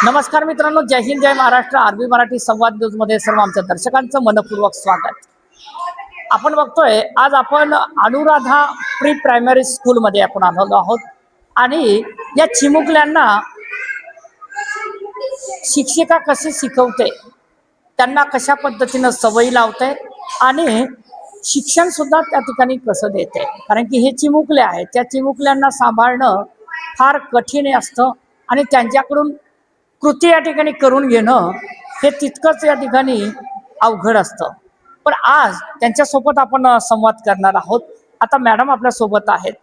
नमस्कार मित्रांनो, जय हिंद जय महाराष्ट्र. आरबी मराठी संवाद न्यूज मध्ये सर्व आमच्या दर्शकांचं मनपूर्वक स्वागत. आपण बघतोय आज आपण अनुराधा प्री प्रायमरी स्कूल मध्ये आपण आलेलो आहोत आणि या चिमुकल्यांना शिक्षिका कशी शिकवते, त्यांना कशा पद्धतीनं सवयी लावते आणि शिक्षण सुद्धा त्या ठिकाणी कसं देते. कारण की हे चिमुकले आहेत, त्या चिमुकल्यांना सांभाळणं फार कठीण असतं आणि त्यांच्याकडून कृती या ठिकाणी करून घेणं हे तितकंच या ठिकाणी अवघड असतं. पण आज त्यांच्यासोबत आपण संवाद करणार आहोत. आता मॅडम आपल्या सोबत आहेत.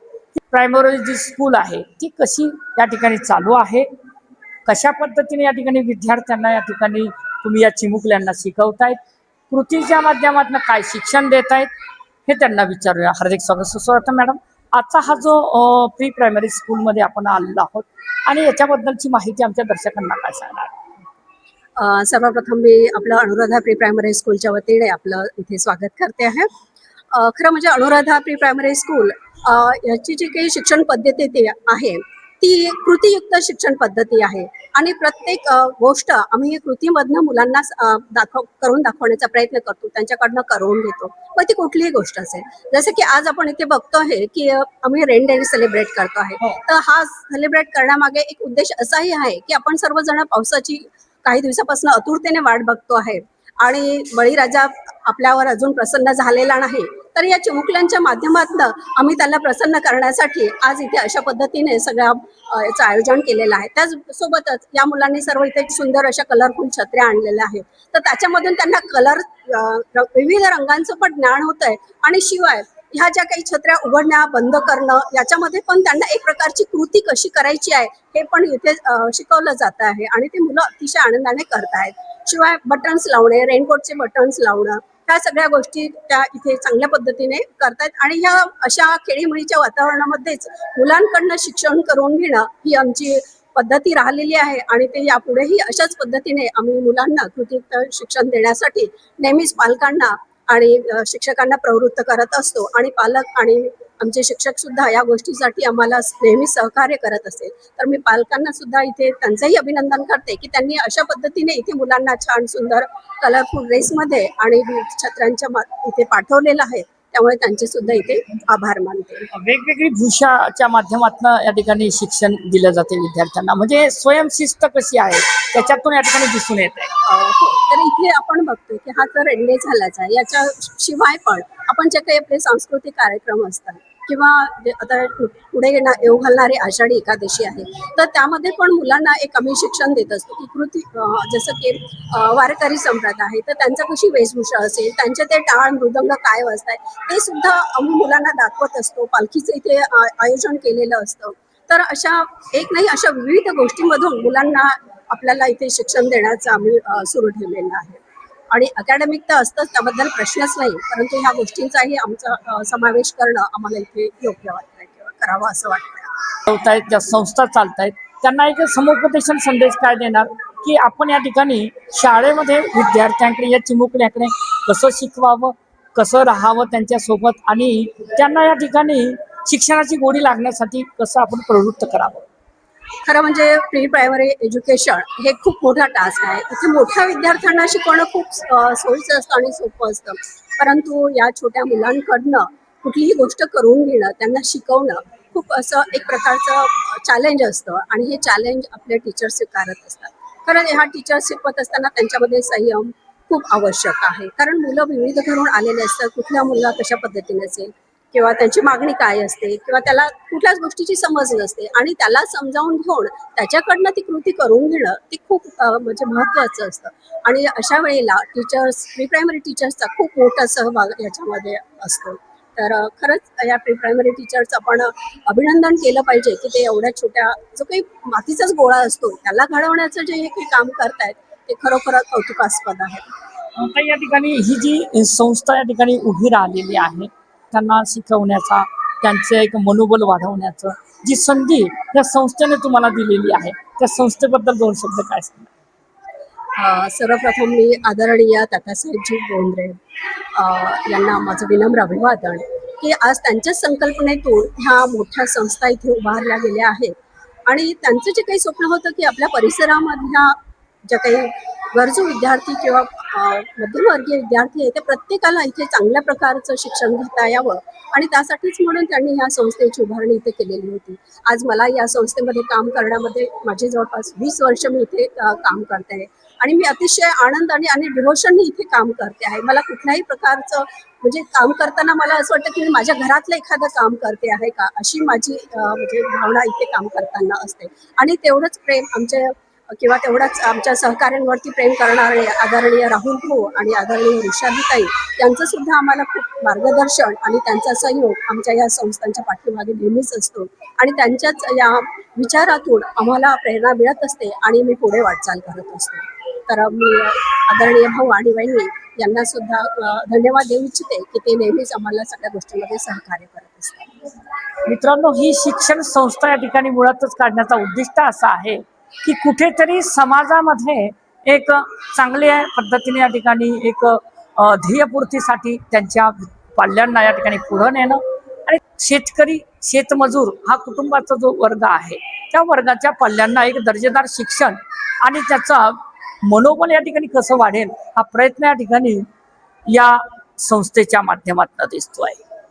प्रायमरी जी स्कूल आहे ती कशी या ठिकाणी चालू आहे, कशा पद्धतीने या ठिकाणी विद्यार्थ्यांना या ठिकाणी तुम्ही या चिमुकल्यांना शिकवतायत, कृतीच्या माध्यमातून काय शिक्षण देत आहेत हे त्यांना विचारूया. हार्दिक स्वागत. सुस्वागत मॅडम. आजचा हा जो प्री प्रायमरी स्कूलमध्ये आपण आलेलो आहोत आणि याच्याबद्दलची माहिती आमच्या दर्शकांना काय सांगणार? सर्वप्रथम मी आपलं अनुराधा प्री प्रायमरी स्कूलच्या वतीने आपलं इथे स्वागत करते आहे. खरं म्हणजे अनुराधा प्री प्रायमरी स्कूल याची जी काही शिक्षण पद्धती आहे ती कृतीयुक्त शिक्षण पद्धती आहे आणि प्रत्येक गोष्ट आम्ही कृतीमधनं मुलांना करून दाखवण्याचा प्रयत्न करतो, त्यांच्याकडनं करून घेतो. मग ती कुठलीही गोष्ट असेल. जसं की आज आपण इथे बघतो आहे की आम्ही रेन डे सेलिब्रेट करतो आहे. तर हा सेलिब्रेट करण्यामागे एक उद्देश असाही आहे की आपण सर्वजण पावसाची काही दिवसापासून आतुरतेने वाट बघतो आहे आणि बळीराजा आपल्यावर अजून प्रसन्न झालेला नाही. तर या चिमुकल्यांच्या माध्यमातून आम्ही त्याला प्रसन्न करण्यासाठी आज इथे अशा पद्धतीने सगळ्या याचं आयोजन केलेलं आहे. त्याचसोबतच या मुलांनी सर्व इथे सुंदर अशा कलरफुल छत्र्या आणलेल्या आहेत. तर त्याच्यामधून त्यांना विविध रंगांचं पण ज्ञान होत आहे आणि शिवाय ह्या ज्या काही छत्र्या उघडण्या बंद करणं याच्यामध्ये पण त्यांना एक प्रकारची कृती कशी करायची आहे हे पण इथे शिकवलं जात आहे आणि ते मुलं अतिशय आनंदाने करत आहेत. शिवाय बटन्स लावणे, रेनकोटचे बटन्स लावणं, ह्या सगळ्या गोष्टी त्या इथे चांगल्या पद्धतीने करतायत आणि ह्या अशा खेळीमेळीच्या वातावरणामध्येच मुलांकडनं शिक्षण करून घेणं ही आमची पद्धती राहिलेली आहे आणि ते यापुढेही अशाच पद्धतीने आम्ही मुलांना कृतीयुक्त शिक्षण देण्यासाठी नेहमीच पालकांना आणि शिक्षकांना प्रवृत्त करत असतो आणि पालक आणि आमचे शिक्षक सुद्धा या गोष्टीसाठी आम्हाला नेहमी सहकार्य करत असेल. तर मी पालकांना सुद्धा इथे त्यांचंही अभिनंदन करते की त्यांनी अशा पद्धतीने इथे मुलांना छान सुंदर कलरफुल ड्रेसमध्ये आणि छत्र्यांच्या इथे पाठवलेलं आहे. त्यामुळे त्यांचे सुद्धा इथे आभार मानते. वेगवेगळी भूषाच्या माध्यमातून या ठिकाणी शिक्षण दिलं जाते विद्यार्थ्यांना, म्हणजे स्वयंशिस्त कशी आहे त्याच्यातून या ठिकाणी दिसून येते. तर इथे आपण बघतोय की हा तर रेंडे झालाच आहे. याच्या शिवाय पण आपण जे काही आपले सांस्कृतिक कार्यक्रम असतात किंवा आता पुढे येऊ घालणारी आषाढी एकादशी आहे तर त्यामध्ये पण मुलांना एक आम्ही शिक्षण देत असतो की कृती जसं की वारकरी संप्रदाय आहे तर त्यांचा कशी वेशभूषा असेल, त्यांचे ते टाळ मृदंग काय वाजतायत ते सुद्धा आम्ही मुलांना दाखवत असतो. पालखीचं इथे आयोजन केलेलं असतं. तर अशा एक नाही अशा विविध गोष्टींमधून मुलांना आपल्याला इथे शिक्षण देण्याचं आम्ही सुरू ठेवलेलं आहे आणि अकॅडमिक तर असतंच, त्याबद्दल प्रश्नच नाही, परंतु ह्या गोष्टींचाही आमचा समावेश करणं आम्हाला इथे योग्य वाटतंय किंवा करावं असं वाटतं. ज्या संस्था चालतायत त्यांना एक समुपदेशन संदेश काय देणार की आपण या ठिकाणी शाळेमध्ये विद्यार्थ्यांकडे या चिमुकल्याकडे कसं शिकवावं, कसं राहावं त्यांच्यासोबत आणि त्यांना या ठिकाणी शिक्षणाची गोडी लागण्यासाठी कसं आपण प्रवृत्त करावं? खरं म्हणजे प्री प्रायमरी एज्युकेशन हे खूप मोठा टास्क आहे. इथे मोठ्या विद्यार्थ्यांना शिकवणं खूप सोयीचं असतं आणि सोपं असतं, परंतु या छोट्या मुलांकडनं कुठलीही गोष्ट करून घेणं, त्यांना शिकवणं खूप असं एक प्रकारचं चॅलेंज असतं आणि हे चॅलेंज आपले टीचर्स स्वीकारत असतात. कारण ह्या टीचर्स शिकवत असताना त्यांच्यामध्ये संयम खूप आवश्यक आहे. कारण मुलं विविध घरून आलेले असतात. कुठल्या मुलगा कशा पद्धतीने असेल किंवा त्यांची मागणी काय असते किंवा त्याला कुठल्याच गोष्टीची समज नसते आणि त्याला समजावून घेऊन त्याच्याकडनं ती कृती करून घेणं ती खूप म्हणजे महत्त्वाचं असतं आणि अशा वेळेला टीचर्स प्री प्रायमरी टीचर्सचा खूप मोठा सहभाग याच्यामध्ये असतो. तर खरंच या प्री प्रायमरी टीचर्सचं आपण अभिनंदन केलं पाहिजे की ते एवढ्या छोट्या जो काही मातीचाच गोळा असतो त्याला घडवण्याचं जे काही काम करतायत ते खरोखरच कौतुकास्पद आहे. आता या ठिकाणी ही जी संस्था या ठिकाणी उभी राहिलेली आहे, त्यांना शिकवण्याचा, त्यांचं एक मनोबल वाढवण्याचं जी संधी या संस्थेने तुम्हाला दिलेली आहे त्या संस्थेबद्दल दोन शब्द काय सांगा? सर्वप्रथम मी आदरणीय तात्यासाहेबजी बोंद्रे यांना माझं विनम्र अभिवादन की आज त्यांच्याच संकल्पनेतून ह्या मोठ्या संस्था इथे उभारल्या गेल्या आहेत आणि त्यांचं जे काही स्वप्न होतं की आपल्या परिसरामधल्या ज्या काही गरजू विद्यार्थी किंवा मध्यमवर्गीय विद्यार्थी आहे ते प्रत्येकाला इथे चांगल्या प्रकारचं शिक्षण घेता यावं आणि त्यासाठीच म्हणून त्यांनी ह्या संस्थेची उभारणी इथे केलेली होती. आज मला या संस्थेमध्ये काम करण्यामध्ये माझे जवळपास 20 वर्ष मी इथे काम करते आहे आणि मी अतिशय आनंद आणि डिव्होशनने इथे काम करते आहे. मला कुठल्याही प्रकारचं म्हणजे काम करताना मला असं वाटतं की मी माझ्या घरातलं एखादं काम करते आहे का, अशी माझी म्हणजे भावना इथे काम करताना असते. आणि तेवढंच प्रेम किंवा तेवढाच आमच्या सहकाऱ्यांवरती प्रेम करणारे आदरणीय राहुल भाऊ आणि आदरणीय ऋषालीताई यांचं सुद्धा आम्हाला खूप मार्गदर्शन आणि त्यांचा सहयोग आमच्या या संस्थांच्या पाठीमागे नेहमीच असतो आणि त्यांच्याच या विचारातून आम्हाला प्रेरणा मिळत असते आणि मी पुढे वाटचाल करत असते. तर मी आदरणीय भाऊ आणि बहिणी यांना सुद्धा धन्यवाद देऊ इच्छिते की ते नेहमीच आम्हाला सगळ्या गोष्टींमध्ये सहकार्य करत असतात. मित्रांनो, ही शिक्षण संस्था या ठिकाणी मुळातच काढण्याचा उद्दिष्ट असा आहे की कुठेतरी समाजामध्ये एक चांगल्या पद्धतीने या ठिकाणी एक ध्येयपूर्तीसाठी त्यांच्या पाल्यांना या ठिकाणी पुढं नेणं आणि शेतकरी शेतमजूर हा कुटुंबाचा जो वर्ग आहे त्या वर्गाच्या पाल्यांना एक दर्जेदार शिक्षण आणि त्याचा मनोबल या ठिकाणी कसं वाढेल हा प्रयत्न या ठिकाणी या संस्थेच्या माध्यमातून दिसतो आहे.